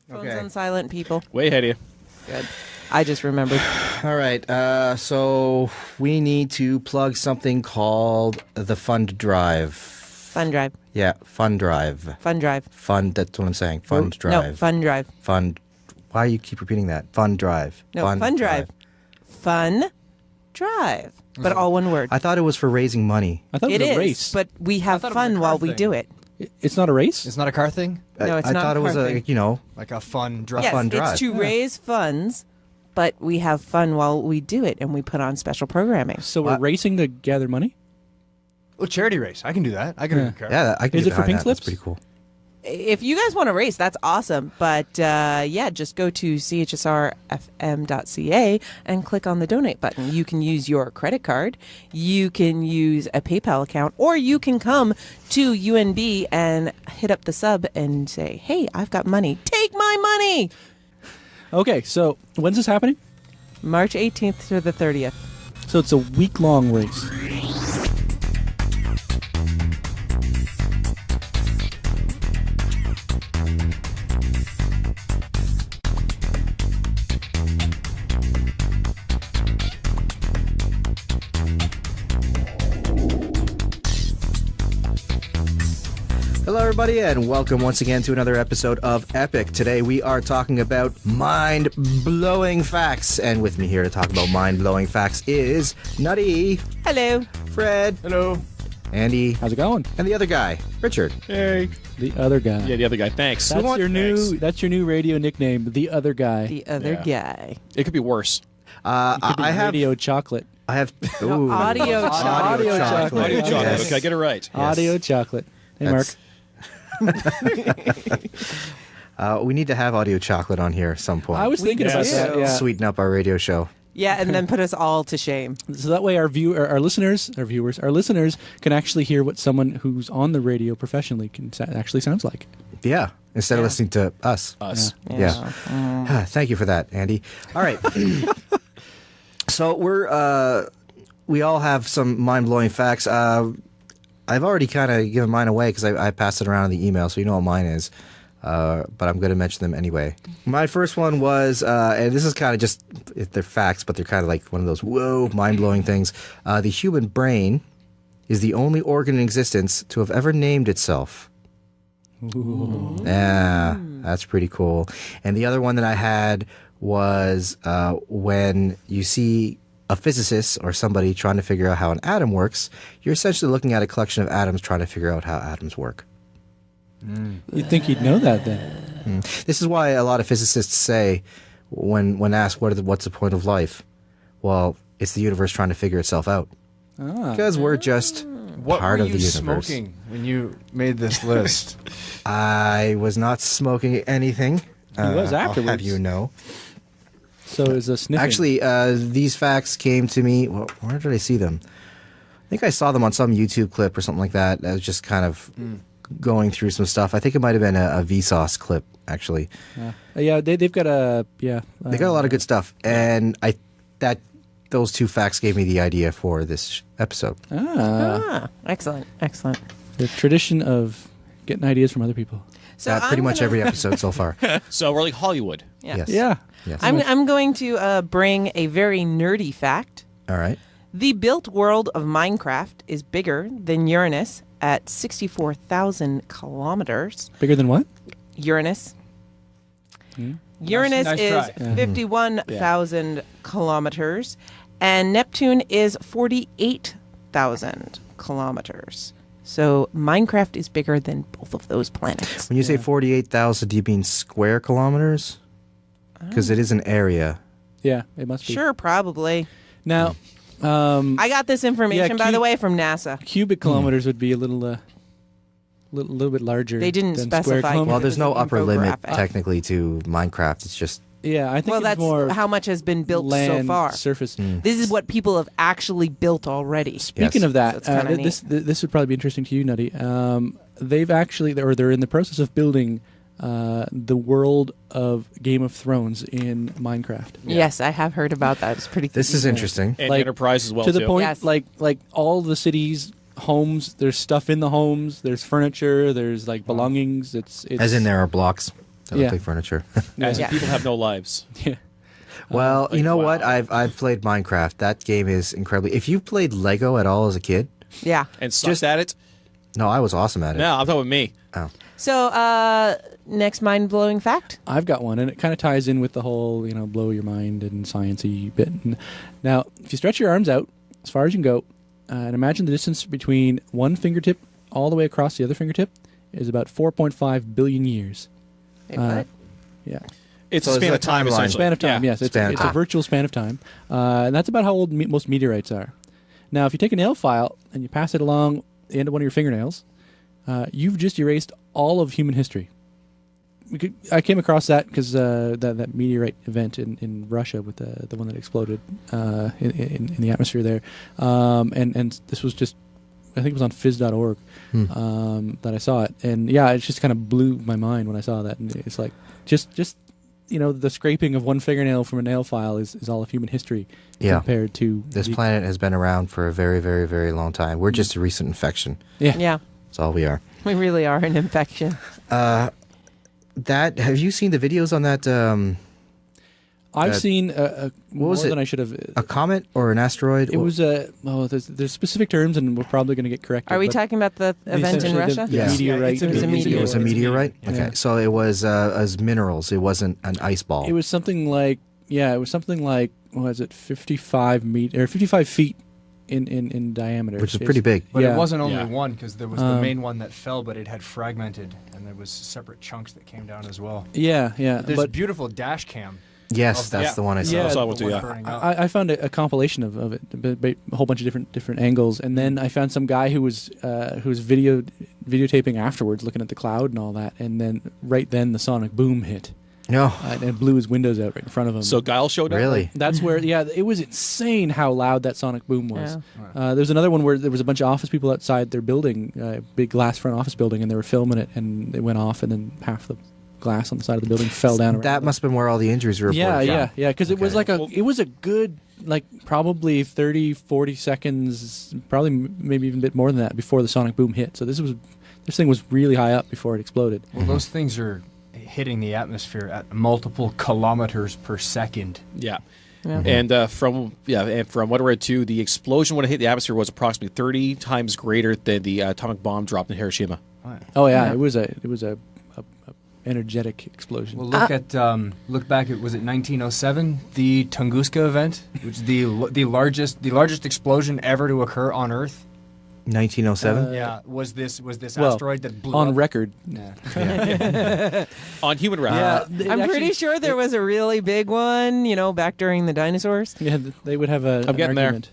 Phones Okay. on silent, people. Way ahead of you. Good. I just remembered. All right. So we need to plug something called the Fund Drive. Fun Drive. Yeah, Fund Drive. Fun Drive. Fund. That's what I'm saying. Fund Drive. No, Fun Drive. Fund. Why do you keep repeating that? Fund Drive. No, Fun Drive. Fun Drive. But all one word. I thought it was for raising money. I thought it It was a is, race. but we have thought it was a fun car while we thing. do it. It's not a race? It's not a car thing? No, it's I not thought a it was car a, thing. you know, Like a fun drive? Yes, fun drive. it's to raise funds, but we have fun while we do it, and we put on special programming. So we're racing to gather money? Oh, charity race. I can do that. I can do a car. yeah. I can Is get it for behind pink that. slips? That's pretty cool. If you guys want to race, that's awesome. But yeah, just go to chsrfm.ca and click on the donate button. You can use your credit card, you can use a PayPal account, or you can come to UNB and hit up the sub and say, hey, I've got money. Take my money. Okay, so when's this happening? March 18th to the 30th. So it's a week-long race. Hello, everybody, and welcome once again to another episode of Epic. Today we are talking about mind-blowing facts, and with me here to talk about mind-blowing facts is Nutty, Hello. Fred, Hello. Andy, How's it going? and the other guy, Richard. Hey. The other guy. Yeah, the other guy. Thanks. That's want- your Thanks. new radio nickname, the other guy. The other guy. It could be worse. Could be I have, radio chocolate. I have No, audio chocolate. Audio chocolate. Audio chocolate. Yes. Okay, I get it right. Audio chocolate. Hey, Mark. That's- we need to have audio chocolate on here at some point. I was thinking about Yes. that. Yeah. Sweeten up our radio show. Yeah, and then put us all to shame. So that way our listeners can actually hear what someone who's on the radio professionally actually sounds like. Yeah, instead of listening to us. Us. Yeah. Thank you for that, Andy. All right. So we all have some mind-blowing facts. I've already kind of given mine away because I passed it around in the email, so you know what mine is. But I'm going to mention them anyway. My first one was, and this is kind of just, they're facts, but they're kind of like one of those, whoa, mind-blowing things. The human brain is the only organ in existence to have ever named itself. Ooh. Yeah, that's pretty cool. And the other one that I had was when you see a physicist or somebody trying to figure out how an atom works, you're essentially looking at a collection of atoms trying to figure out how atoms work. You'd think you'd know that then. This is why a lot of physicists say, when asked what's the point of life, well, it's the universe trying to figure itself out. Because we're just What part were of the you universe. smoking when you made this list? I was not smoking anything. was I'll have afterwards. you know. So is a sniffing. Actually, these facts came to me. Well, where did I see them? I think I saw them on some YouTube clip or something like that. I was just kind of going through some stuff. I think it might have been a Vsauce clip, actually. yeah, they've got a They got a lot of good stuff, and those two facts gave me the idea for this episode. Excellent. Excellent. the tradition of getting ideas from other people. So Pretty I'm much gonna- every episode so far. So we're like Hollywood. Yeah. Yes. Yeah. Yes. I'm going to bring a very nerdy fact. All right. The built world of Minecraft is bigger than Uranus at 64,000 kilometers. Bigger than what? Uranus. Uranus Nice is try. 51,000 kilometers, and Neptune is 48,000 kilometers. So Minecraft is bigger than both of those planets. When you say 48,000, do you mean square kilometers? Because it is an area. Yeah, it must be. Sure, probably. Now, I got this information, by the cute- way, from NASA. cubic kilometers would be a little bit larger. They didn't than specify. Square kilometers. Well, It there's was no an upper limit infographic. technically to Minecraft. It's just Yeah, I think Well, it's that's more how much has been built so land far. surface. This is what people have actually built already. Speaking Yes. of that, So it's kinda this would probably be interesting to you, Nutty. They've actually, or they're in the process of building the world of Game of Thrones in Minecraft. Yes, I have heard about that. It's pretty. this is interesting. And Like, Enterprise as well, to the too. point, Yes. like all the cities, homes. There's stuff in the homes. There's furniture. There's like belongings. It's As in there are blocks. That look like furniture. As Yeah. people have no lives. Yeah. Well, you know what? wow. I've played Minecraft. That game is incredibly. If you played Lego at all as a kid, Yeah. And sucked at it? no, I was awesome at it. No, I'm talking about me. Oh. So, next mind-blowing fact. I've got one, and it kind of ties in with the whole, blow your mind and science-y bit. Now, if you stretch your arms out as far as you can go, and imagine the distance between one fingertip all the way across the other fingertip is about 4.5 billion years. Wait, what? Yeah. It's So a it's span a of time, timeline. essentially. Span of time, Yeah. yes. It's, Span of it's time. a virtual span of time. And that's about how old most meteorites are. Now, if you take a nail file and you pass it along the end of one of your fingernails, you've just erased all of human history. I came across that because that meteorite event in Russia with the one that exploded in the atmosphere there. And this was just, I think it was on phys.org that I saw it. And yeah, it just kind of blew my mind when I saw that. And it's like, just the scraping of one fingernail from a nail file is all of human history compared to... This planet has been around for a very, very, very long time. We're just a recent infection. Yeah. Yeah. That's all we are. We really are an infection. Have you seen the videos on that? I've seen more was it? than I should have. A comet or an asteroid? It was there's specific terms, and we're probably going to get corrected. Are we but talking about the event in essentially Russia? The Yeah. meteorite. Yeah, It was a meteor. It was a meteorite. Yeah. Okay, so it was as minerals. It wasn't an ice ball. It was something like what was it, 55 feet in diameter, which is pretty big. But Yeah. it wasn't only Yeah. one, because there was the main one that fell, but it had fragmented, and there was separate chunks that came down as well. Yeah. There's But beautiful dash cam. Yes, Of that's Yeah. the one I saw. Yeah. That's all I went the to, one yeah. burning up. I found a compilation of it, a whole bunch of different angles, and then I found some guy who was videotaping afterwards, looking at the cloud and all that, and then right then the sonic boom hit, No, and it blew his windows out right in front of him. So Guile showed up? really. That's where, it was insane how loud that sonic boom was. Yeah. There was another one where there was a bunch of office people outside their building, big glass front office building, and they were filming it, and it went off, and then half the glass on the side of the building fell down. around That them. must have been where all the injuries were reported. Yeah, because it was Okay. like it was a good, probably 30, 40 seconds, probably maybe even a bit more than that before the sonic boom hit. So this thing was really high up before it exploded. Well, those things are hitting the atmosphere at multiple kilometers per second. Yeah. Yeah. And from what I read too, the explosion when it hit the atmosphere was approximately 30 times greater than the atomic bomb dropped in Hiroshima. Oh yeah, Yeah. it was a energetic explosion. Well, look back at, was it 1907, the Tunguska event, which is the largest explosion ever to occur on Earth. 1907. Was this well, asteroid that blew on up? record. Yeah. On human record. I'm pretty sure there was a really big one, back during the dinosaurs. Yeah, they would have an getting there. argument.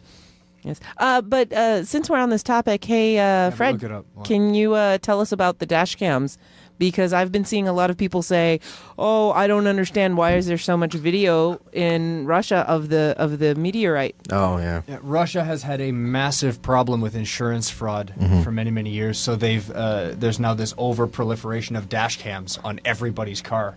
Yes. But since we're on this topic, hey, but Fred, look it up. What? can you tell us about the dash cams? Because I've been seeing a lot of people say, "Oh, I don't understand. Why is there so much video in Russia of the meteorite?" Oh, yeah. Yeah, Russia has had a massive problem with insurance fraud for many, many years. So there's now this over proliferation of dash cams on everybody's car.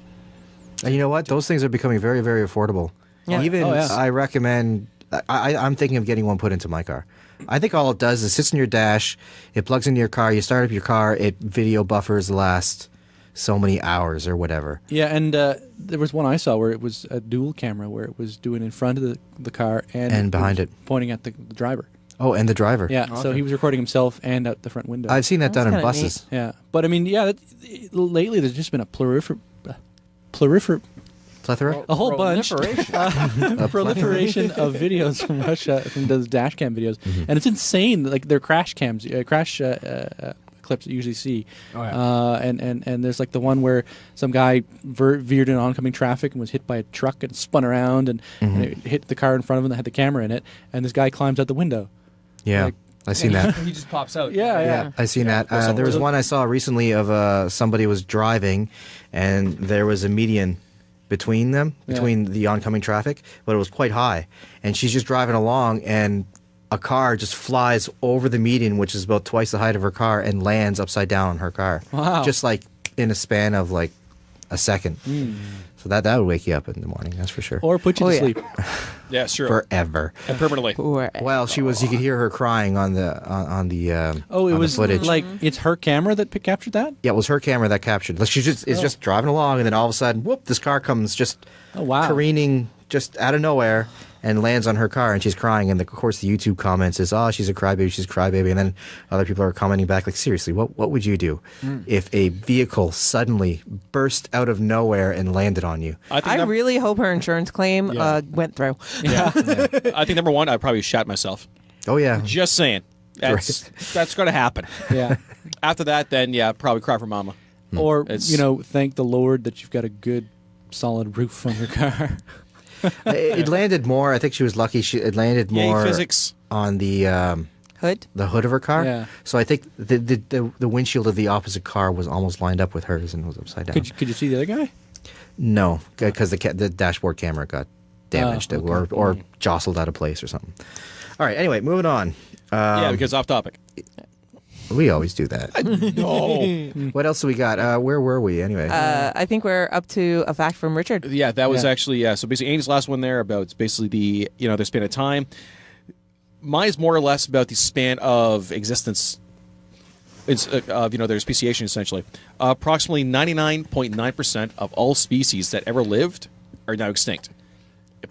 And you know what? Those things are becoming very, very affordable. Yeah. Even Oh, yeah. I recommend. I'm thinking of getting one put into my car. I think all it does is sits in your dash, it plugs into your car, you start up your car, it video buffers the last so many hours or whatever. Yeah, and there was one I saw where it was a dual camera, where it was doing in front of the car and behind it. pointing at the driver. Oh, and the driver. Yeah, so Okay. he was recording himself and out the front window. I've seen that That's done in kinda buses. Yeah, but I mean, lately there's just been a Plethora? a whole bunch Proliferation. proliferation of videos from Russia, from those dash cam videos, and it's insane. Like they're crash cams, clips that you usually see. Oh, yeah. And there's like the one where some guy veered in oncoming traffic and was hit by a truck and spun around and it hit the car in front of him that had the camera in it, and this guy climbs out the window. Yeah, Like- I've seen that. He just pops out. Yeah. I've seen that. There was one I saw recently of somebody was driving, and there was a median between them, between the oncoming traffic, but it was quite high. And she's just driving along, and a car just flies over the median, which is about twice the height of her car, and lands upside down on her car. Wow. Just like in a span of like a second. So that would wake you up in the morning, that's for sure. Or put you Oh, to yeah. sleep. Yeah, sure. Forever. And permanently. Well, she was. You could hear her crying on the Oh, it on was the footage. like it's her camera that captured that. Yeah, it was her camera that captured. Like she just is just driving along, and then all of a sudden, whoop! This car comes just careening just out of nowhere and lands on her car, and she's crying. And of course, the YouTube comments is, "Oh, she's a crybaby, she's a crybaby." And then other people are commenting back, like, "Seriously, what would you do if a vehicle suddenly burst out of nowhere and landed on you?" I really hope her insurance claim went through. Yeah. I think number one, I'd probably shat myself. Oh yeah, Just saying. That's going to happen. Yeah. After that, then probably cry for mama. Or thank the Lord that you've got a good, solid roof on your car. it landed more. I think she was lucky. It landed more physics. on the Hood? the hood of her car. Yeah. So I think the windshield of the opposite car was almost lined up with hers and was upside down. Could you see the other guy? No, because the dashboard camera got damaged or jostled out of place or something. All right. Anyway, moving on. Because off topic. We always do that. No. What else do we got? Where were we anyway? I think we're up to a fact from Richard. Yeah, that was actually, so basically Andy's last one there about basically the span of time. Mine is more or less about the span of existence of their speciation, essentially. Approximately 99.9% of all species that ever lived are now extinct.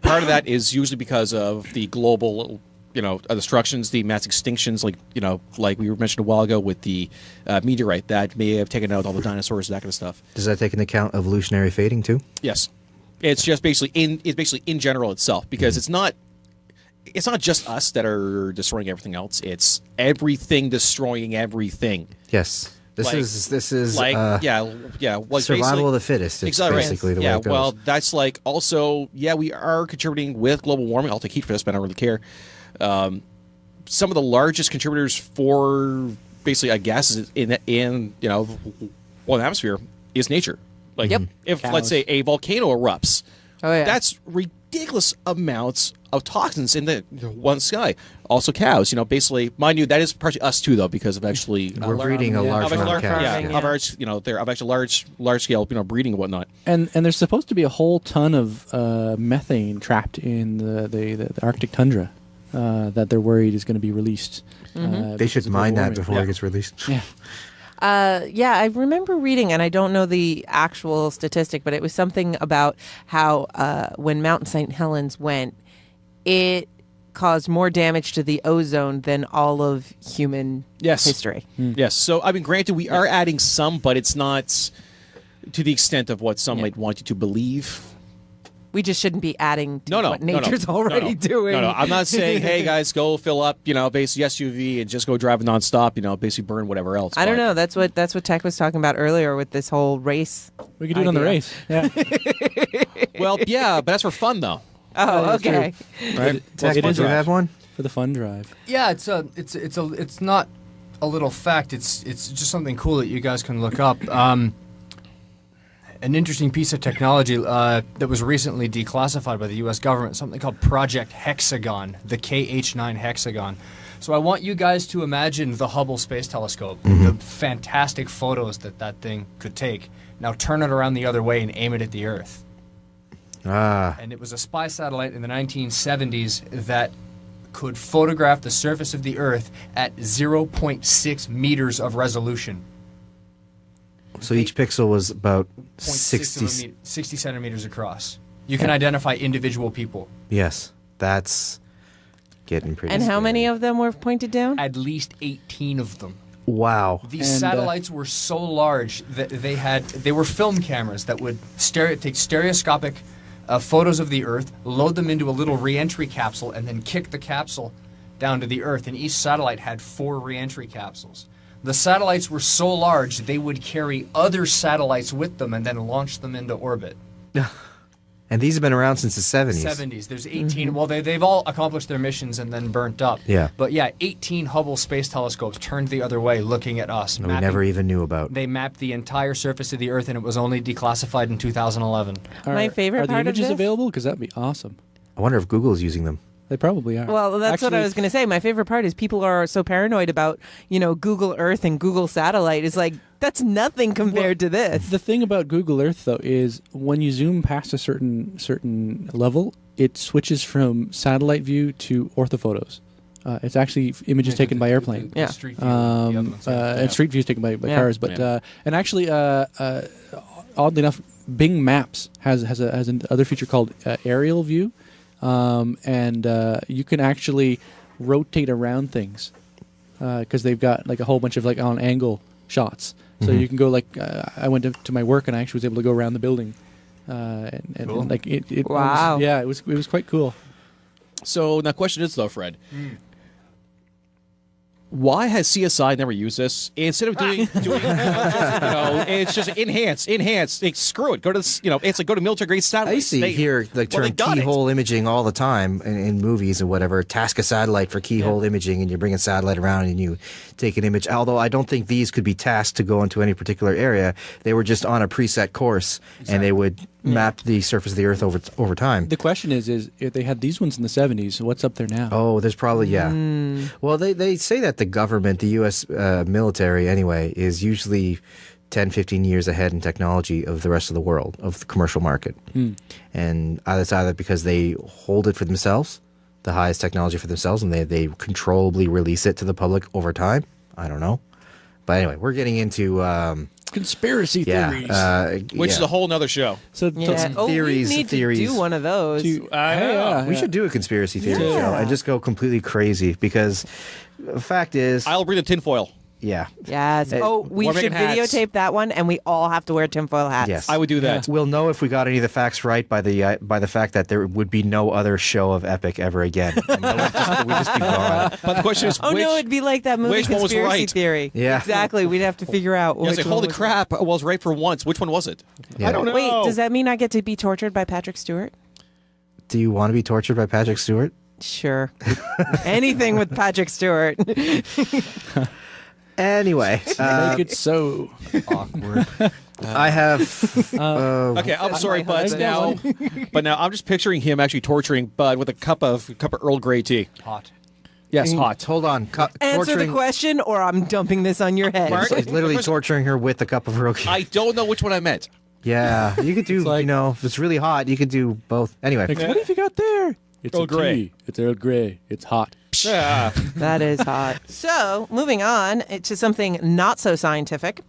Part of that is usually because of the global destructions, the mass extinctions, like we mentioned a while ago with the meteorite that may have taken out all the dinosaurs, that kind of stuff. Does that take into account evolutionary fading too? Yes, it's just basically in general itself, because it's not just us that are destroying everything else. It's everything destroying everything. Yes. This is like survival of the fittest. It's exactly basically the way it goes. Well, that's like also we are contributing with global warming. I'll take heat for this, but I don't really care. Some of the largest contributors for basically gases in the atmosphere is nature. Like if let's say a volcano erupts, that's ridiculous amounts of toxins in the one sky. Also cows, basically, mind you, that is partially us too, though, because of actually we're breeding a large amount of cows. Of actually large scale, breeding and whatnot. And there's supposed to be a whole ton of methane trapped in the Arctic tundra that they're worried is going to be released. They should mine that before it gets released. Yeah. I remember reading, and I don't know the actual statistic, but it was something about how when Mount St. Helens went, it caused more damage to the ozone than all of human history. Yes. So, granted, we are adding some, but it's not to the extent of what some might want you to believe. We just shouldn't be adding to what nature's already doing. No, I'm not saying, hey, guys, go fill up, basically SUV and just go driving nonstop, basically burn whatever else. I don't know. That's what Tech was talking about earlier with this whole race. We could do it on the race. Yeah. Well, yeah, but that's for fun, though. Oh, okay. Right? Tech, did you have one? For the fun drive. Yeah, it's not a little fact. It's just something cool that you guys can look up. An interesting piece of technology that was recently declassified by the U.S. government, something called Project Hexagon, the KH-9 Hexagon. So I want you guys to imagine the Hubble Space Telescope, the fantastic photos that thing could take. Now turn it around the other way and aim it at the Earth. And it was a spy satellite in the 1970s that could photograph the surface of the Earth at 0.6 meters of resolution. So each pixel was about 60 centimeters across. You can identify individual people. Yes, that's getting pretty And scary. how many of them were pointed down? At least 18 of them. Wow. These satellites were so large that they were film cameras that would take stereoscopic photos of the Earth, load them into a little re-entry capsule, and then kick the capsule down to the Earth. And each satellite had 4 re-entry capsules. The satellites were so large they would carry other satellites with them and then launch them into orbit. And these have been around since the 70s. 70s. There's 18. Well, they've all accomplished their missions and then burnt up. Yeah. But 18 Hubble Space Telescopes turned the other way looking at us. We never even knew about. They mapped the entire surface of the Earth, and it was only declassified in 2011. My favorite are part the of images this? available? Because that'd be awesome. I wonder if Google's using them. They probably are. Well, that's what I was going to say. My favorite part is people are so paranoid about, Google Earth and Google Satellite. It's like, that's nothing compared to this. The thing about Google Earth, though, is when you zoom past a certain level, it switches from satellite view to orthophotos. It's actually images taken by airplane. Yeah. Street view, the other ones, And street views taken by Yeah. cars. But and actually, oddly enough, Bing Maps has another feature called aerial view, and you can actually rotate around things because they've got like a whole bunch of like on angle shots. So you can go like I went to my work and I actually was able to go around the building, and Cool. like it Wow. it was quite cool. So now, question is though, Fred, why has CSI never used this instead of doing it's just enhance. Like, screw it. Go to it's like go to military grade I satellites. hear the term they got it. keyhole imaging all the time in movies and whatever. Task a satellite for keyhole imaging, and you bring a satellite around and you take an image. Although I don't think these could be tasked to go into any particular area. They were just on a preset course, and they would map the surface of the Earth over time. The question is if they had these ones in the 70s, what's up there now? Oh, there's probably, Well, they say that the government, the U.S. Military anyway, is usually 10, 15 years ahead in technology of the rest of the world, of the commercial market. And it's either because they hold it for themselves, the highest technology for themselves, and they controllably release it to the public over time. I don't know. But anyway, we're getting into... Conspiracy theories. which is a whole nother show. So theories, we need theories. to do one of those. We should do a conspiracy theory show and just go completely crazy because the fact is... I'll bring the tinfoil. Yeah. Yes. We We're should making hats. videotape that one, and we all have to wear tinfoil hats. Yes. I would do that. We'll know if we got any of the facts right by the fact that there would be no other show of Epic ever again. And we'd just be gone. But the question is, Oh no, it'd be like that movie which one was Conspiracy right? Theory. Yeah. Exactly. We'd have to figure out. I was like, which one holy was- crap! I was right for once. Which one was it? Yeah. I don't know. Wait, does that mean I get to be tortured by Patrick Stewart? Do you want to be tortured by Patrick Stewart? Sure. Anything with Patrick Stewart. Anyway, make it so. Awkward. I have... Okay, I'm sorry, Nice but now I'm just picturing him actually torturing Bud with a cup of Earl Grey tea. Hot. Yes, hot. Hold on. Answer the Torturing... question, or I'm dumping this on your head. Mark? He's literally torturing her with a cup of Earl Grey. I don't know which one I meant. Yeah, you could do, like- if it's really hot, you could do both. Anyway. Like, what have you got there? It's Earl a Grey. tea. It's Earl Grey. It's hot. Yeah. That is hot. So, moving on to something not so scientific.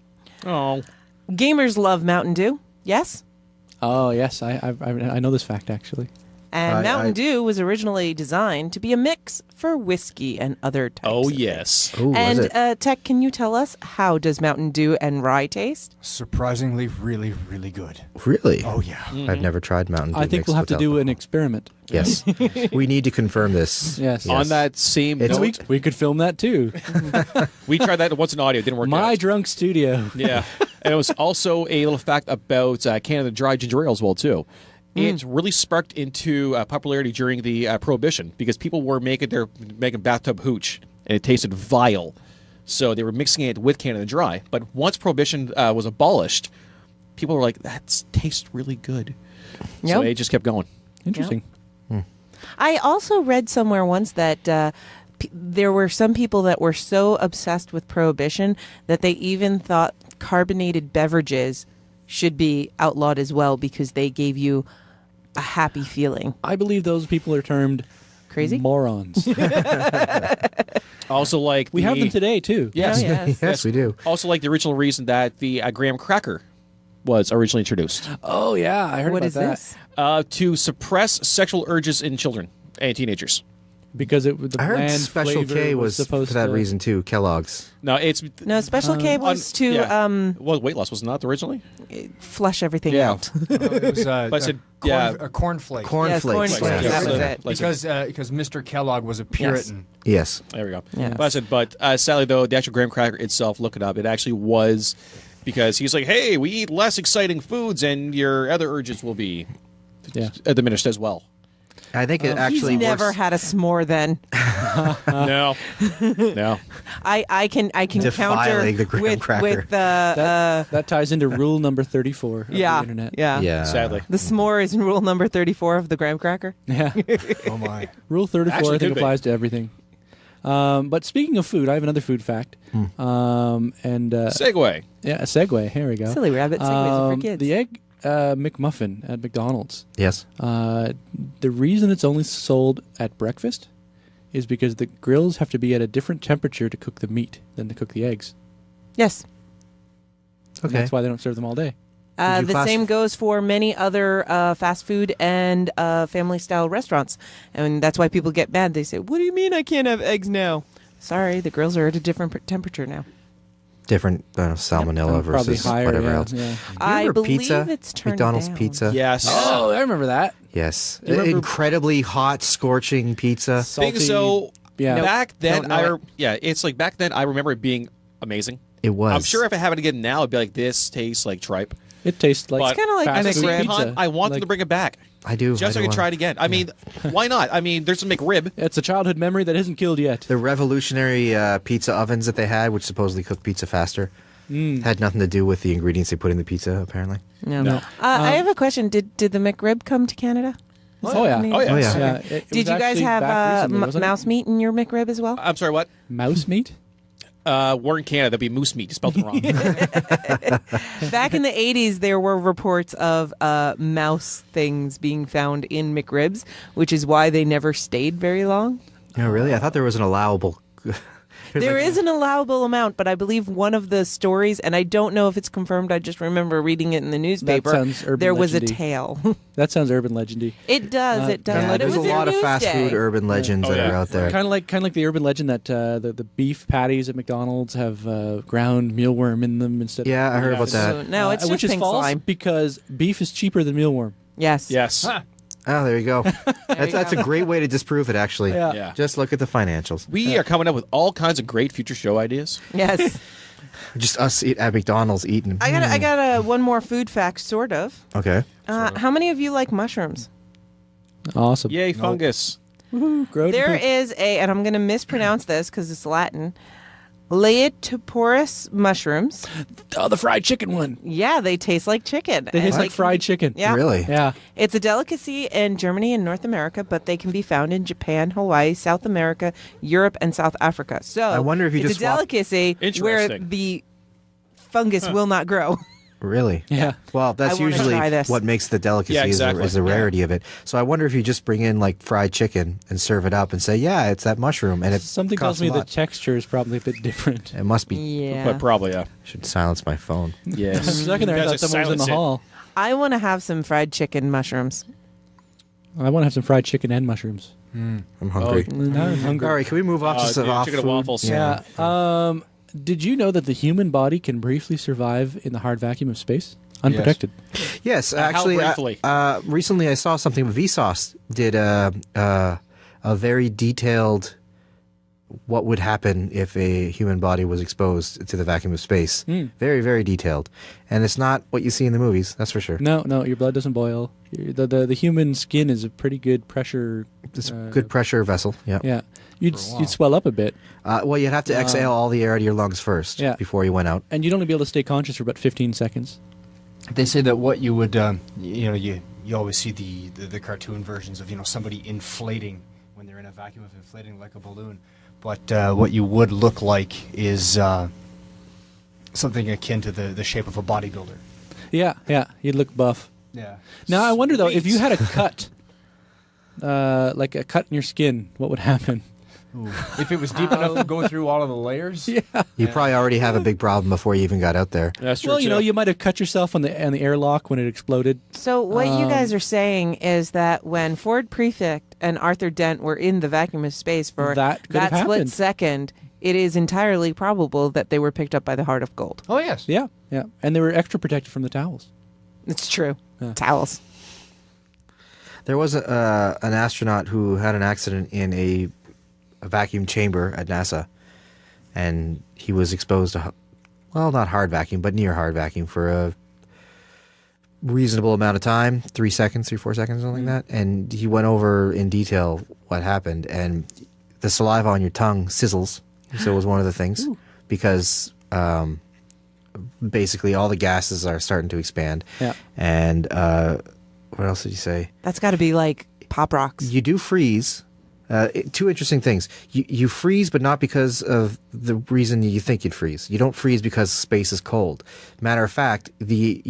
Oh. Gamers love Mountain Dew. Yes? Oh yes, I know this fact actually. And Mountain Dew was originally designed to be a mix for whiskey and other types. Oh of yes. Ooh, was And it? Tech, can you tell us how does Mountain Dew and rye taste? Surprisingly, really, really good. Really? Oh yeah. I've never tried Mountain Dew. I think mixed we'll have with to do alcohol. an experiment. Yes. We need to confirm this. Yes. On that same It's- note, We could film that too. we tried that once in audio. It didn't work My out. drunk studio. Yeah. And it was also a little fact about Canada Dry ginger ale as well, too. It really sparked into popularity during the Prohibition because people were making bathtub hooch, and it tasted vile. So they were mixing it with Canada Dry. But once Prohibition was abolished, people were like, that tastes really good. So Yep. it just kept going. Interesting. I also read somewhere once that there were some people that were so obsessed with Prohibition that they even thought carbonated beverages should be outlawed as well because they gave you a happy feeling. I believe those people are termed Crazy? morons. Also, like We have them today too. Yes. Oh, yes. Yes, we do. Also, like the original reason that the graham cracker was originally introduced Oh yeah, I heard What about is that. this? to suppress sexual urges in children and teenagers. Because the I heard bland Special flavor K was for supposed that to, reason too. Kellogg's. No, it's No, Special K was to well, weight loss was not originally. flush everything Yeah. out. It was But I said, a cornflake. Yes, Cornflakes. cornflakes, that was it. Because Mr. Kellogg was a Puritan. Yes. There we go. Yes. But I said, sadly though, the actual graham cracker itself, look it up. It actually was because he's like, hey, we eat less exciting foods, and your other urges will be diminished as well. I think it actually He's never works. had a s'more then. No, no. I can counter Defiling the graham cracker. with the that ties into rule number 34 of the internet. Yeah. Sadly. The s'more is rule number 34 of the graham cracker. Yeah. Oh my. Rule 34 Actually I think could be. applies to everything. But speaking of food, I have another food fact. And Segway. yeah, a segue. Here we go. Silly rabbit segues are for kids. The egg McMuffin at McDonald's. Yes. The reason it's only sold at breakfast is because the grills have to be at a different temperature to cook the meat than to cook the eggs. Yes. And Okay. that's why they don't serve them all day. Would you The class- same goes for many other fast food and family-style restaurants. And that's why people get mad. They say, what do you mean I can't have eggs now? Sorry, the grills are at a different temperature now. Different salmonella Probably versus higher, whatever yeah, else. yeah. You I remember believe pizza? it's turned McDonald's down. pizza. Yes. Oh, I remember that. Yes. you remember- Incredibly hot, scorching pizza. Thing is, so yeah. back then, Don't know it's like back then I remember it being amazing. It was. I'm sure if I have it again now, it'd be like, this tastes like tripe. It tastes like But kinda like at the fast food same pizza. time, I want them to bring it back. I do. Just so I do can try it again. I mean, why not? I mean, there's a McRib. It's a childhood memory that isn't killed yet. The revolutionary pizza ovens that they had, which supposedly cooked pizza faster, had nothing to do with the ingredients they put in the pizza, apparently. No. I have a question. Did the McRib come to Canada? Oh, yeah. Something- Oh, yeah. Oh, yeah. Yeah, it Did was you guys actually have back recently, wasn't it? mouse meat in your McRib as well? I'm sorry, what? Mouse meat? We're in Canada. That'd be moose meat. You spelled it wrong. Back in the 80s, there were reports of mouse things being found in McRibs, which is why they never stayed very long. Oh, really? I thought there was an allowable. There is an allowable amount, but I believe one of the stories, and I don't know if it's confirmed, I just remember reading it in the newspaper, sounds urban there was a legendy. tale. That sounds urban legendy. It does, it does. Yeah, but it there's was a in lot of fast Newsday. food urban legends Oh, that yeah. are out there. Kind of like the urban legend that the beef patties at McDonald's have ground mealworm in them instead. Yeah, I heard about So, that. no, it's which just is pink false slime. because beef is cheaper than mealworm. Yes. Yes. Oh, there you go. That's a great way to disprove it, actually. Yeah. Yeah. Just look at the financials. We are coming up with all kinds of great future show ideas. Yes. Just us at McDonald's eating. I got one more food fact, sort of. Okay. How many of you like mushrooms? Awesome. Yay, fungus. Woohoo, grow to There poop. is and I'm going to mispronounce this because it's Latin, Laetoporus mushrooms. Oh, the fried chicken one. Yeah, they taste like chicken. They taste And like fried chicken. Yeah. Really? Yeah. It's a delicacy in Germany and North America, but they can be found in Japan, Hawaii, South America, Europe, and South Africa. So I wonder if you it's just a swap- delicacy where Interesting. the fungus will not grow. Really? Yeah. Well, that's I wanna usually try this. what makes the delicacy Yeah, is the- exactly. is the rarity of it. So I wonder if you just bring in like fried chicken and serve it up and say, yeah, it's that mushroom. And it Something costs tells me a the lot. texture is probably a bit different. It must be. Yeah. But probably, yeah. I should silence my phone. For a Yes. second there, I You thought guys someone was in the silence it. hall. I want to have some fried chicken mushrooms. I want to have some fried chicken and mushrooms. I'm hungry. Now I'm hungry. All right, can we move off to some yeah, off chicken and food? waffles. Yeah. Did you know that the human body can briefly survive in the hard vacuum of space? Unprotected. Yes, how actually, briefly? recently I saw something. Vsauce did a very detailed what would happen if a human body was exposed to the vacuum of space. Very, very detailed, and it's not what you see in the movies. That's for sure. No, your blood doesn't boil. The human skin is a pretty good pressure. It's a good pressure vessel. Yeah. Yeah. You'd swell up a bit, Well, you'd have to exhale all the air out of your lungs first Yeah. before you went out. and you'd only be able to stay conscious for about 15 seconds. They say that what you would, you always see the cartoon versions of somebody inflating when they're in a vacuum of inflating like a balloon, but what you would look like is something akin to the shape of a bodybuilder. Yeah, you'd look buff. Yeah. Now I wonder though, if Sweet. you had a cut, like a cut in your skin, what would happen? If it was deep enough to go through all of the layers. Yeah. You probably already have a big problem before you even got out there. That's true. Well, too. you might have cut yourself on the airlock when it exploded. So what you guys are saying is that when Ford Prefect and Arthur Dent were in the vacuum of space for That could have split happened. second, it is entirely probable that they were picked up by the heart of gold. Oh yes. Yeah, and they were extra protected from the towels. It's true. Yeah. Towels. There was an astronaut who had an accident in a vacuum chamber at NASA, and he was exposed to, well, not hard vacuum, but near hard vacuum for a reasonable amount of time, 3 seconds, 4 seconds, something like that. And he went over in detail what happened, and the saliva on your tongue sizzles. So it was one of the things because basically all the gases are starting to expand. Yeah. And what else did you say? That's got to be like Pop Rocks. You do freeze Two interesting things. You freeze, but not because of the reason you think you'd freeze. You don't freeze because space is cold. Matter of fact, the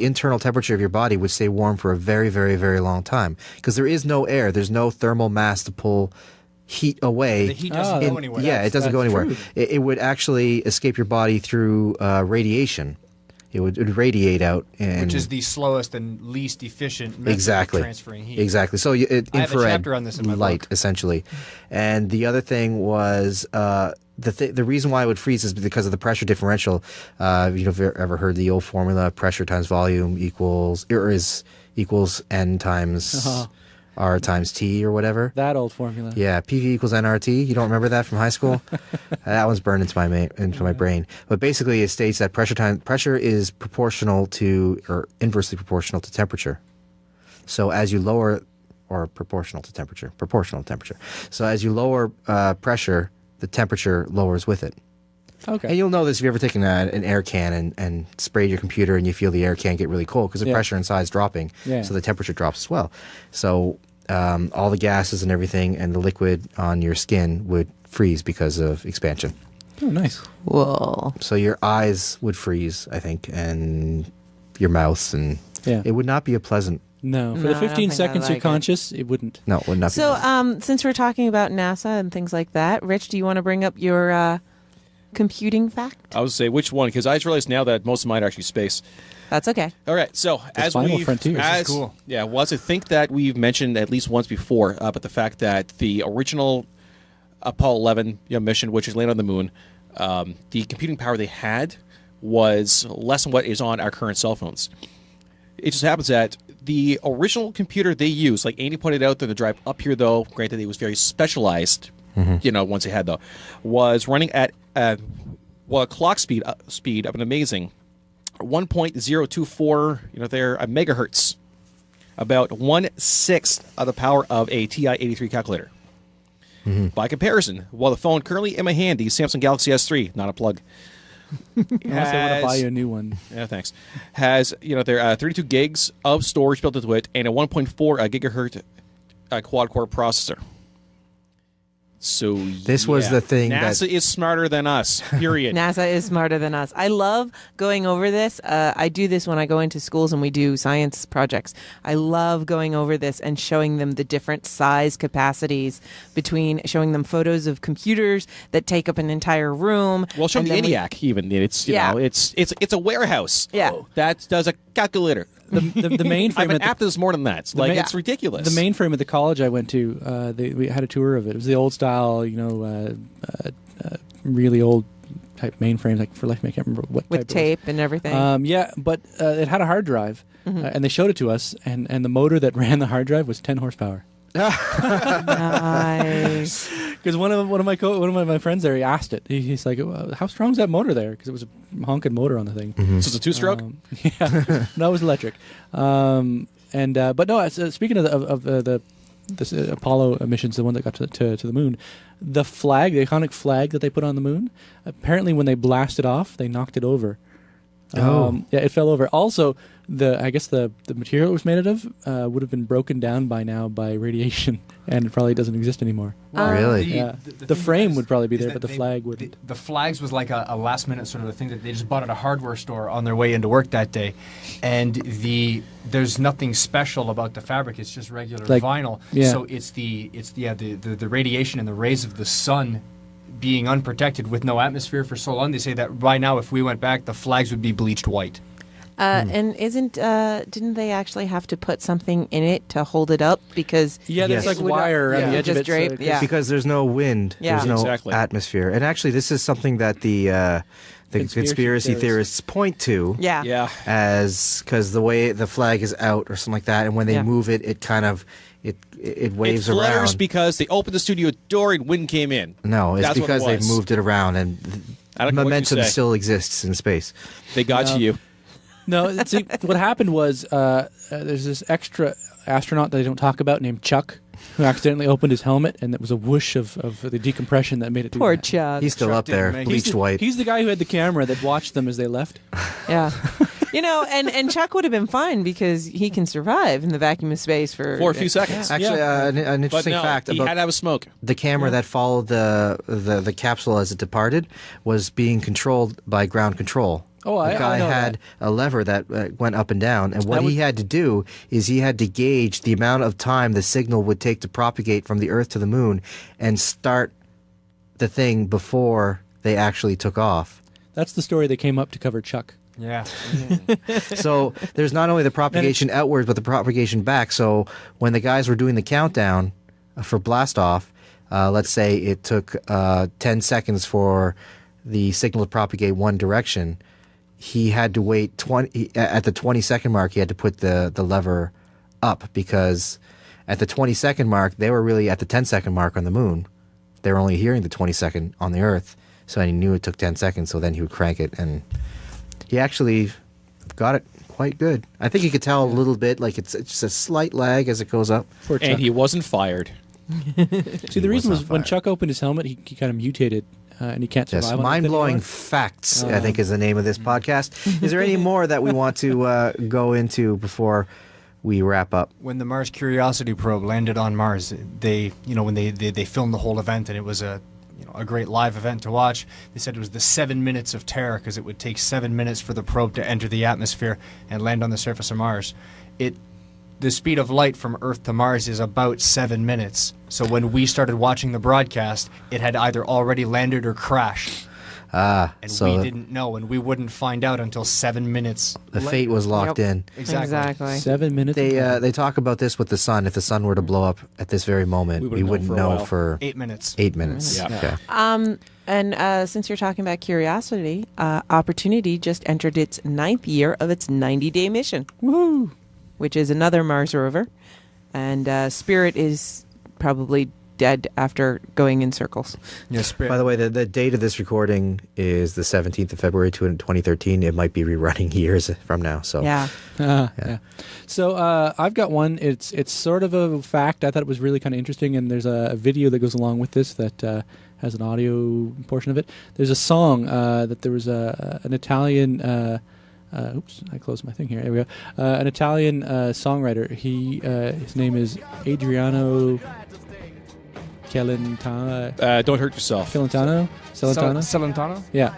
internal temperature of your body would stay warm for a very, very, very long time because there is no air. There's no thermal mass to pull heat away. The heat doesn't go anywhere. Yeah, it doesn't go anywhere. It would actually escape your body through radiation. It would radiate out, which is the slowest and least efficient method exactly of transferring heat. Exactly. So I have a infrared chapter on this in my light, book. essentially. And the other thing was the reason why it would freeze is because of the pressure differential. If you've ever heard the old formula: pressure times volume equals N times R times T or whatever. That old formula. Yeah, PV equals nRT. You don't remember that from high school? That one's burned into my brain. But basically, it states that pressure is proportional to or inversely proportional to temperature. So as you lower, or proportional to temperature. So as you lower pressure, the temperature lowers with it. Okay. And you'll know this if you've ever taken an air can and sprayed your computer and you feel the air can get really cold because the pressure inside is dropping. Yeah. So the temperature drops as well. So all the gases and everything and the liquid on your skin would freeze because of expansion. Oh, nice. Whoa. So your eyes would freeze, I think, and your mouth, and it would not be a pleasant. No, for No, the I don't 15 think I seconds like you're it. conscious, it wouldn't. No, it would not be. So, since we're talking about NASA and things like that, Rich, do you want to bring up your computing fact? I would say which one, because I just realized now that most of mine are actually space. That's okay. All right, so as final we've, frontier. This is cool. Yeah, well, as I think that we've mentioned at least once before, but the fact that the original Apollo 11 mission, which is landed on the moon, the computing power they had was less than what is on our current cell phones. It just happens that the original computer they used, like Andy pointed out, the drive up here, though, granted it was very specialized, once they had, though, was running at a clock speed of an amazing 1.024, a megahertz, about 1/6 of the power of a TI-83 calculator. By comparison, while the phone currently in my hand, the Samsung Galaxy S3, not a plug, Unless I want to buy you a new one. Yeah, thanks. Has their 32 gigs of storage built into it and a 1.4 gigahertz quad-core processor. So This was the thing NASA is smarter than us. Period. NASA is smarter than us. I love going over this. I do this when I go into schools and we do science projects. I love going over this and showing them the different size capacities between showing them photos of computers that take up an entire room. Well, show and the then ENIAC even. It's it's a warehouse. Yeah. That does a calculator. The mainframe. I have an at the- app that's more than that. It's ridiculous. The mainframe at the college I went to, we had a tour of it. It was the old style, really old type mainframe. Like for life, I can't remember what with type tape and everything. but it had a hard drive, and they showed it to us. And the motor that ran the hard drive was 10 horsepower. Nice. Because one of my friends there, he asked it. He's like, "How strong is that motor there?" Because it was a honking motor on the thing. So it's a two-stroke? Yeah, no, it was electric. But no. Speaking of the Apollo missions, the one that got to the moon, the flag, the iconic flag that they put on the moon, apparently when they blasted off, they knocked it over. Yeah, it fell over. Also, I guess the material it was made out of would have been broken down by now by radiation, and it probably doesn't exist anymore. Really? Yeah. The thing frame is- would probably be is there, that but the flag wouldn't. The flags was like a last minute sort of a thing that they just bought at a hardware store on their way into work that day, and there's nothing special about the fabric. It's just regular Like, vinyl. yeah. So it's the radiation and the rays of the sun being unprotected with no atmosphere for so long. They say that right now, if we went back, the flags would be bleached white. And didn't they actually have to put something in it to hold it up? Because Yeah, there's Yes. like wire Yeah. on the edge Just of it. drape, so yeah. Because there's no wind, Yeah. there's no Exactly. atmosphere. And actually, this is something that the conspiracy theorists point to yeah. Yeah. as because the way the flag is out or something like that, and when they Yeah. move it, it kind of it waves it flutters around. because they opened the studio door and wind came in. No, it's That's what it because they've was. moved it around, and I don't care what you momentum say. still exists in space. They got to you. No, see, what happened was there's this extra astronaut that they don't talk about named Chuck, who accidentally opened his helmet, and it was a whoosh of the decompression that made it do Poor that. Chuck. He's still Chuck up there, didn't make it. bleached white. He's the guy who had the camera that watched them as they left. Yeah. And Chuck would have been fine because he can survive in the vacuum of space for For a few seconds. Actually, an But interesting no, fact he about had to have a smoke. the camera that followed the capsule as it departed was being controlled by ground control. Oh, the I guy know had a lever that went up and down, and what That he had to do is he had to gauge the amount of time the signal would take to propagate from the Earth to the Moon and start the thing before they actually took off. That's the story they came up to cover Chuck. Yeah. So there's not only the propagation outwards, but the propagation back. So when the guys were doing the countdown for blast off, let's say it took 10 seconds for the signal to propagate one direction. He had to wait at the 20-second mark. He had to put the lever up because at the 20-second mark, they were really at the 10-second mark on the moon. They were only hearing the 20-second on the Earth. So he knew it took 10 seconds. So then he would crank it, and he actually got it quite good. I think you could tell a little bit, like it's just a slight lag as it goes up. Poor Chuck. And he wasn't fired. See, the reason was was on when fire. Chuck opened his helmet, he kind of mutated, and he can't survive. Yes, on Earth mind-blowing anymore. facts, I think is the name of this podcast. Is there any more that we want to go into before we wrap up? When the Mars Curiosity probe landed on Mars, when they filmed the whole event, and it was a great live event to watch. They said it was the 7 minutes of terror because it would take 7 minutes for the probe to enter the atmosphere and land on the surface of Mars. The speed of light from Earth to Mars is about 7 minutes. So when we started watching the broadcast, it had either already landed or crashed. And so we didn't know, and we wouldn't find out until 7 minutes. the fate was locked Yep. in. Exactly. 7 minutes. They talk about this with the sun. If the sun were to blow up at this very moment, We we wouldn't wouldn't know for a know while. for 8 minutes. 8 minutes. Yeah. Okay. And since you're talking about Curiosity, Opportunity just entered its 9th year of its 90-day mission. Woo! Which is another Mars rover. And Spirit is probably dead after going in circles. Yes, By the way, the date of this recording is the 17th of February 2013. It might be rerunning years from now. So Yeah. Yeah. So I've got one. It's sort of a fact. I thought it was really kind of interesting, and there's a video that goes along with this that has an audio portion of it. There's a song that there was an Italian. Oops, I closed my thing here. There we go. An Italian songwriter. His name is Adriano Celentano. Don't hurt yourself. Celentano. Celentano? Yeah.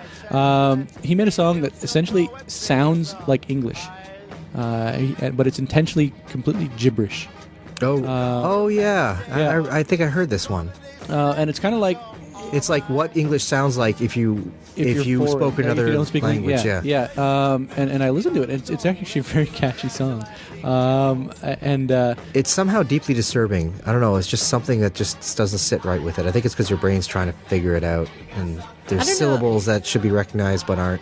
He made a song that essentially sounds like English, but it's intentionally completely gibberish. Oh yeah. yeah. I think I heard this one. And it's kind of like It's like what English sounds like if you you're spoke foreign, another if you don't speak language. Yeah. And I listened to it. It's actually a very catchy song. It's somehow deeply disturbing. I don't know. It's just something that just doesn't sit right with it. I think it's because your brain's trying to figure it out, and I there's don't know. syllables that should be recognized but aren't.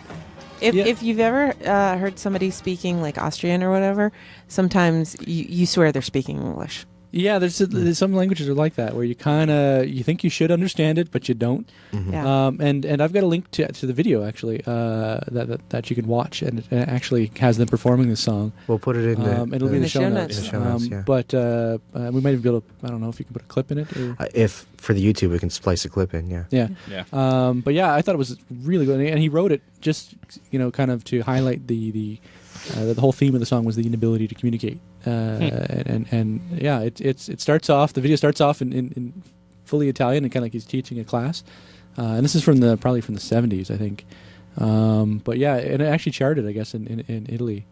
If you've ever heard somebody speaking like Austrian or whatever, sometimes you swear they're speaking English. Yeah, there's some languages are like that where you think you should understand it, but you don't. Yeah. And I've got a link to the video actually that you can watch, and it actually has them performing the song. We'll put it in It'll be in the show notes. In the show notes, yeah. But we might be able to. I don't know if you can put a clip in it. Or, if for the YouTube we can splice a clip in. Yeah. yeah. Yeah. But yeah, I thought it was really good, and he wrote it just kind of to highlight the whole theme of the song was the inability to communicate. And yeah, it starts off. The video starts off in fully Italian and kind of like he's teaching a class. And this is probably from the 70s, I think. But yeah, and it actually charted, I guess, in Italy,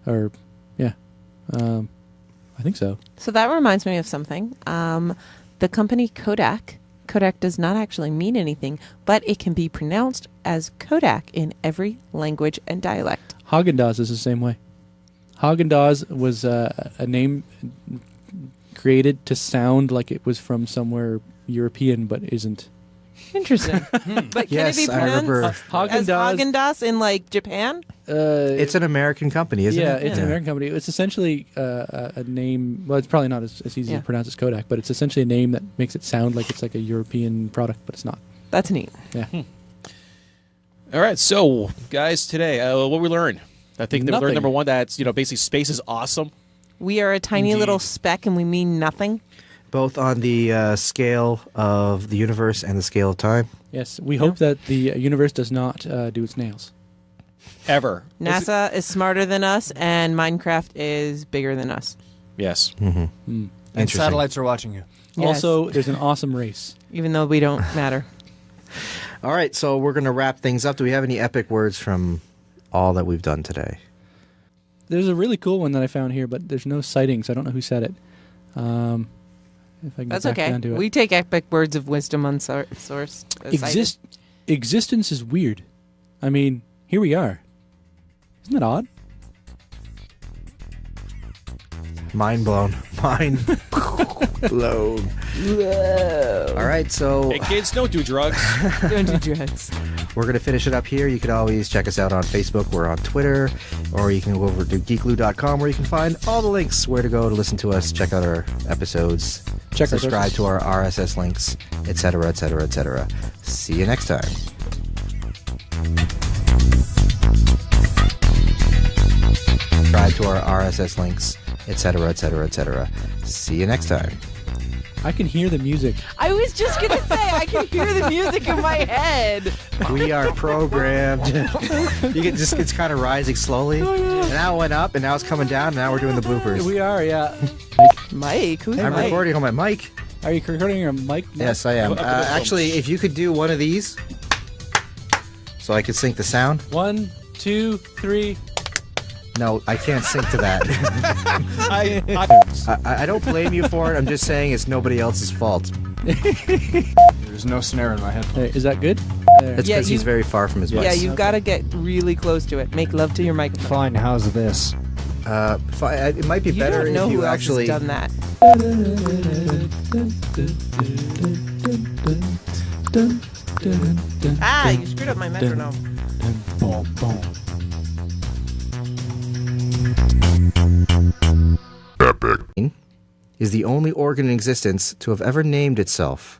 or yeah, I think so. So that reminds me of something. The company Kodak. Kodak does not actually mean anything, but it can be pronounced as Kodak in every language and dialect. Haagen-Dazs is the same way. Haagen-Dazs was a name created to sound like it was from somewhere European, but isn't. Interesting. But can Yes, it be I remember. pronounced as Haagen-Dazs. Haagen-Dazs in like Japan? It's an American company, isn't yeah, it? it's an American company. It's essentially a name. Well, it's probably not as easy Yeah. to pronounce as Kodak, but it's essentially a name that makes it sound like it's like a European product, but it's not. That's neat. Yeah. All right, so guys, today what we learned. I think that we Nothing. learned number one that basically space is awesome. We are a tiny Indeed. little speck and we mean nothing. Both on the scale of the universe and the scale of time. Yes, we hope that the universe does not do its nails. ever. NASA is smarter than us, and Minecraft is bigger than us. Yes. And Interesting. satellites are watching you. Yes. Also, there's an awesome race. Even though we don't matter. All right, so we're going to wrap things up. Do we have any epic words from all that we've done today? There's a really cool one that I found here, but there's no sighting, so I don't know who said it. If I can That's get back okay. down to it. We take epic words of wisdom on source. Existence is weird. I mean, here we are. Isn't that odd? Mind blown. Mind blown. All right, so Hey, kids, don't do drugs. Don't do drugs. we're going to finish it up here. You can always check us out on Facebook. We're on Twitter. Or you can go over to geekloo.com where you can find all the links where to go to listen to us, check out our episodes, Check our subscribe sources. to our RSS links, etc., etc., etc. See you next time. Subscribe to our RSS links, etc., etc., etc. See you next time. I can hear the music. I was just going to say, I can hear the music in my head. We are programmed. It's kind of rising slowly. And now it went up, and now it's coming down, and now we're doing the bloopers. We are, yeah. Mike, who's I'm Mike? recording on my mic. Are you recording your mic? Yes, I am. Up to the Actually, if you could do one of these, so I could sync the sound. 1, 2, 3. No, I can't sync to that. I don't blame you for it. I'm just saying it's nobody else's fault. There's no snare in my headphone. Hey, is that good? There. It's Yeah, because he's you- very far from his mic. Yeah, you've got to get really close to it. Make love to your microphone. Fine, how's this? It might be You better don't know if you who else actually. has done that. Ah, you screwed up my metronome. Is the only organ in existence to have ever named itself.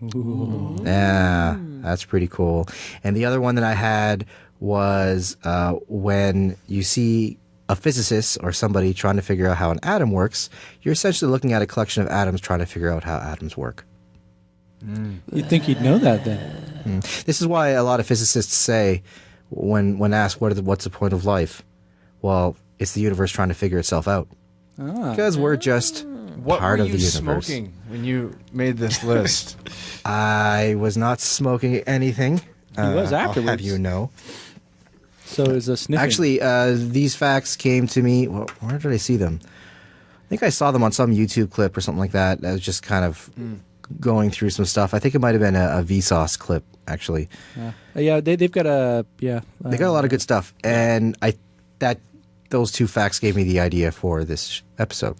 Yeah, that's pretty cool. And the other one that I had was when you see a physicist or somebody trying to figure out how an atom works, you're essentially looking at a collection of atoms trying to figure out how atoms work. You'd think you'd know that then. This is why a lot of physicists say, when asked what's the point of life, well, it's the universe trying to figure itself out. Because we're just What part were of you the universe. smoking when you made this list? I was not smoking anything. He was I'll have afterwards. you know. So is a sniffing. Actually, these facts came to me. Well, where did I see them? I think I saw them on some YouTube clip or something like that. I was just kind of going through some stuff. I think it might have been a Vsauce clip, actually. yeah, they've got a They got a lot of good stuff, and those two facts gave me the idea for this episode.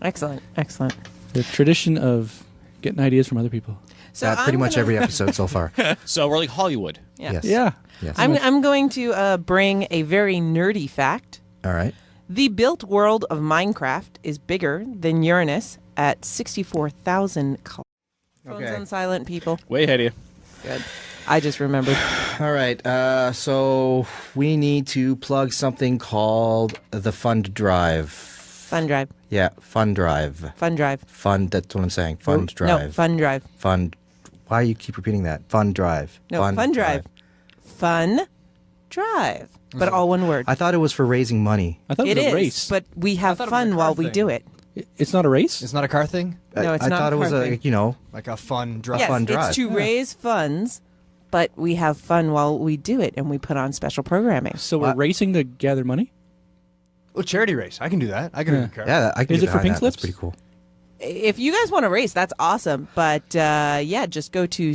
Excellent, excellent. the tradition of getting ideas from other people. So Pretty I'm much gonna- every episode so far. So we're like Hollywood. Yeah. Yes. Yeah. Yes. I'm going to bring a very nerdy fact. All right. The built world of Minecraft is bigger than Uranus at 64,000 kilometers. Phones Okay. on silent, people. Way ahead of you. Good. I just remembered. All right. So we need to plug something called the Fund Drive. Fun Drive. Yeah, Fund Drive. Fun Drive. Fund. That's what I'm saying. Fund Drive. No, Fun Drive. Fund. Why you keep repeating that? Fund Drive. No, Fun Drive. Fun Drive. But all one word. I thought it was for raising money. I thought it It was a is, race. but we have thought it was a fun car while we thing. do it. It's not a race? It's not a car thing? No, it's I not thought a it was car a, thing. Like a fun drive? Yes, fun drive. it's to raise funds, but we have fun while we do it, and we put on special programming. So we're What? racing to gather money? Oh, charity race. I can do that. I can Yeah. do a car. Yeah, I can Is get it for behind pink that. That's slips? pretty cool. If you guys want to race, that's awesome. But yeah, just go to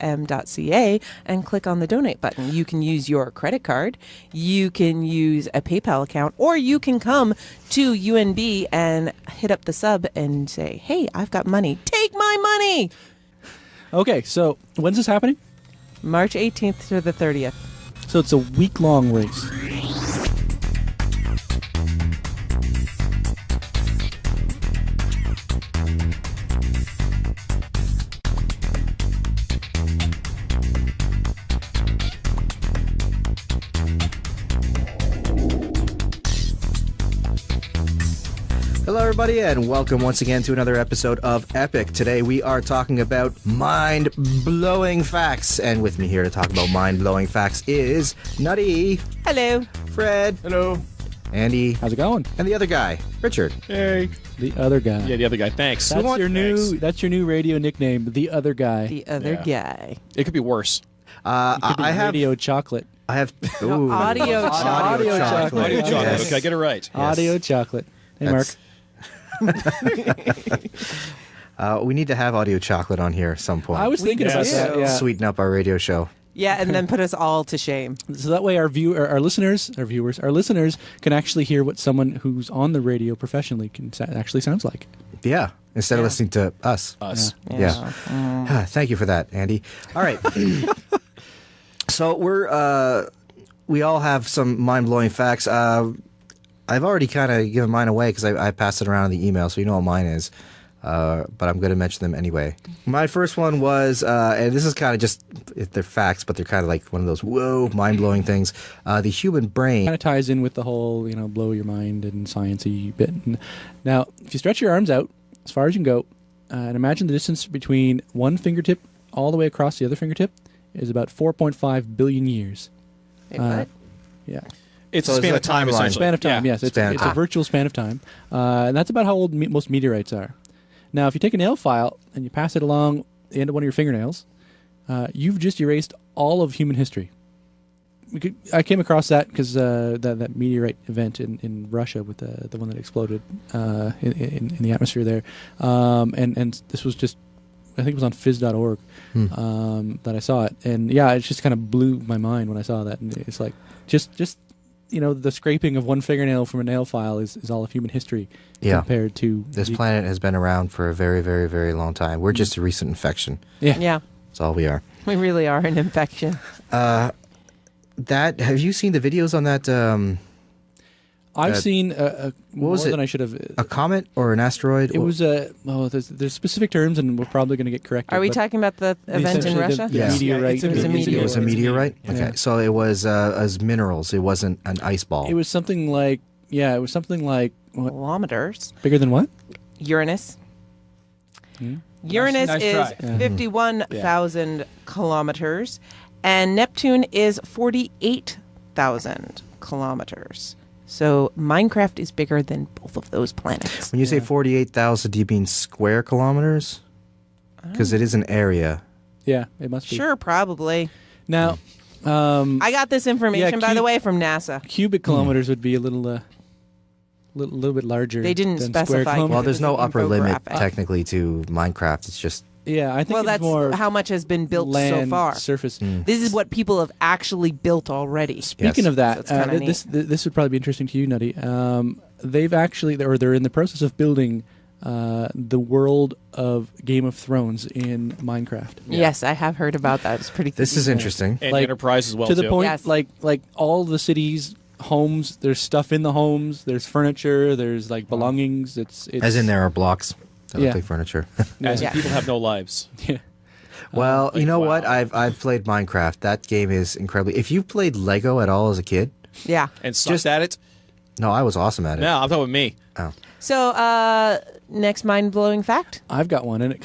chsrfm.ca and click on the donate button. You can use your credit card, you can use a PayPal account, or you can come to UNB and hit up the sub and say, hey, I've got money. Take my money. Okay, so when's this happening? March 18th to the 30th. So it's a week-long race. Hello, everybody, and welcome once again to another episode of Epic. Today we are talking about mind-blowing facts, and with me here to talk about mind-blowing facts is Nutty, Hello. Fred, Hello. Andy, How's it going? and the other guy, Richard. Hey. The other guy. Yeah, the other guy. Thanks. That's your Thanks. That's your new radio nickname, the other guy. The other guy. It could be worse. Could be I have, Radio chocolate. I have ooh, audio chocolate. Audio chocolate. Audio chocolate. Yes. Okay, I get it right. Audio chocolate. Hey, Mark. That's- we need to have audio chocolate on here at some point. I was thinking about Yes. that. Yeah. Sweeten up our radio show. Yeah, and then put us all to shame. So that way our listeners can actually hear what someone who's on the radio professionally actually sounds like. Yeah, instead of listening to us. Us. Yeah. Thank you for that, Andy. All right. So we all have some mind-blowing facts. I've already kind of given mine away because I passed it around in the email, so you know what mine is. But I'm going to mention them anyway. My first one was, and this is kind of just, they're facts, but they're kind of like one of those, whoa, mind-blowing things. The human brain. Kind of ties in with the whole, blow your mind and science-y bit. Now, if you stretch your arms out as far as you can go, and imagine the distance between one fingertip all the way across the other fingertip is about 4.5 billion years. Wait, what? Yeah. It's So a span it's of a time, timeline. essentially. Span of time, Yeah. yes. It's Span of a time. virtual span of time. And that's about how old most meteorites are. Now, if you take a nail file and you pass it along the end of one of your fingernails, you've just erased all of human history. I came across that because that meteorite event in Russia with the one that exploded in the atmosphere there. And this was just, I think it was on phys.org that I saw it. And yeah, it just kind of blew my mind when I saw that. And it's like, just the scraping of one fingernail from a nail file is all of human history compared to This planet has been around for a very, very, very long time. We're just a recent infection. Yeah, That's all we are. we really are an infection. Have you seen the videos on that? I've seen more was it? than I should have. A comet or an asteroid? It was there's specific terms, and we're probably going to get corrected. Are we but talking about the event in essentially Russia? The Yeah. meteorite. It was a It was a meteorite. Okay, Yeah. so it was as minerals. It wasn't an ice ball. It was something like what, Kilometers. bigger than what? Uranus. Uranus Nice is try. 51,000 kilometers, and Neptune is 48,000 kilometers. So Minecraft is bigger than both of those planets. When you say 48,000, do you mean square kilometers? Because it is an area. Yeah, it must be. Sure, probably. Now, I got this information, by the cube- way, from NASA. cubic kilometers would be a little bit larger. They didn't than specify. Square kilometers. Well, there's no It was an upper limit infographic. technically to Minecraft. It's just Yeah, I think Well, it's that's more how much has been built land so far. surface. This is what people have actually built already. Speaking Yes. of that, So it's kinda this would probably be interesting to you, Nutty. They're in the process of building the world of Game of Thrones in Minecraft. Yes, I have heard about that. It's pretty. this is interesting. And Like, Enterprise as well, to the too. point, Yes. like all the cities, homes. There's stuff in the homes. There's furniture. There's like belongings. It's As in there are blocks that Yeah. look like furniture. As in Yeah. people have no lives. Yeah. Well, you know wow. what? I've played Minecraft. That game is incredibly. If you played Lego at all as a kid, Yeah. And sucked Just- at it? no, I was awesome at it. No, I'm talking about me. Oh. So, next mind blowing fact. I've got one, and it